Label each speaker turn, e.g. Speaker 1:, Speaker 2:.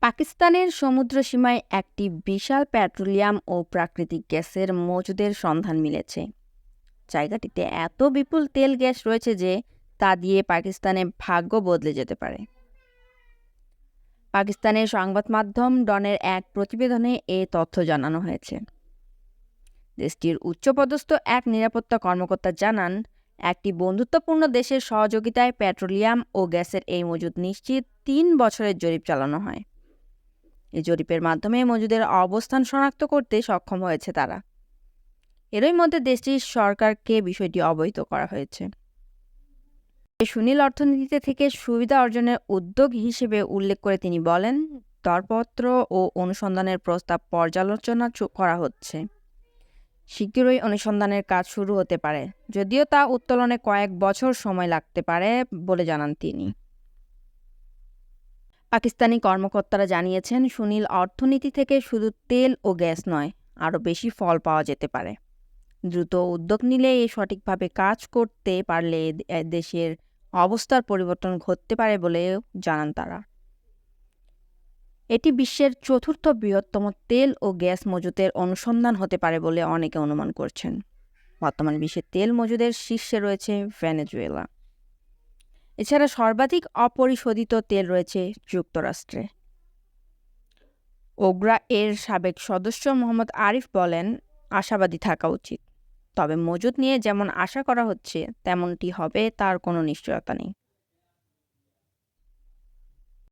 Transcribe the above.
Speaker 1: পাকিস্তানের সমুদ্রসীমায় একটি বিশাল পেট্রোলিয়াম ও প্রাকৃতিক গ্যাসের মজুদের সন্ধান মিলেছে। জায়গাটিতে এত বিপুল তেল গ্যাস রয়েছে যে তা দিয়ে পাকিস্তানের ভাগ্য বদলে যেতে পারে। পাকিস্তানের সংবাদ মাধ্যম ডনের এক প্রতিবেদনে এ তথ্য জানানো হয়েছে। দেশটির উচ্চপদস্থ এক নিরাপত্তা কর্মকর্তা জানান, একটি বন্ধুত্বপূর্ণ দেশের সহযোগিতায় পেট্রোলিয়াম ও গ্যাসের এই মজুদ নিশ্চিত ৩ বছরের জরিপ চালানো হয়। এই জরিপের মাধ্যমে মজুদের অবস্থান শনাক্ত করতে সক্ষম হয়েছে তারা। এরই মধ্যে দেশটির সরকারকে বিষয়টি অবহিত করা হয়েছে। সুনীল অর্থনীতিতে থেকে সুবিধা অর্জনের উদ্যোগ হিসেবে উল্লেখ করে তিনি বলেন, দরপত্র ও অনুসন্ধানের প্রস্তাব পর্যালোচনা করা হচ্ছে। শীঘ্রই অনুসন্ধানের কাজ শুরু হতে পারে, যদিও তা উত্তোলনে কয়েক বছর সময় লাগতে পারে বলে জানান তিনি। পাকিস্তানি কর্মকর্তারা জানিয়েছেন, সুনীল অর্থনীতি থেকে শুধু তেল ও গ্যাস নয়, আরও বেশি ফল পাওয়া যেতে পারে। দ্রুত উদ্যোগ নিলে সঠিকভাবে কাজ করতে পারলে দেশের অবস্থার পরিবর্তন ঘটতে পারে বলেও জানান তারা। এটি বিশ্বের চতুর্থ বৃহত্তম তেল ও গ্যাস মজুদের অনুসন্ধান হতে পারে বলে অনেকে অনুমান করছেন। বর্তমান বিশ্বের তেল মজুদের শীর্ষে রয়েছে ভেনেজুয়েলা। এছাড়া সর্বাধিক অপরিশোধিত তেল রয়েছে যুক্তরাষ্ট্রে। ওগ্রা এর সাবেক সদস্য মোহাম্মদ আরিফ বলেন, আশাবাদী থাকা উচিত, তবে মজুদ নিয়ে যেমন আশা করা হচ্ছে তেমনটি হবে তার কোনো নিশ্চয়তা নেই।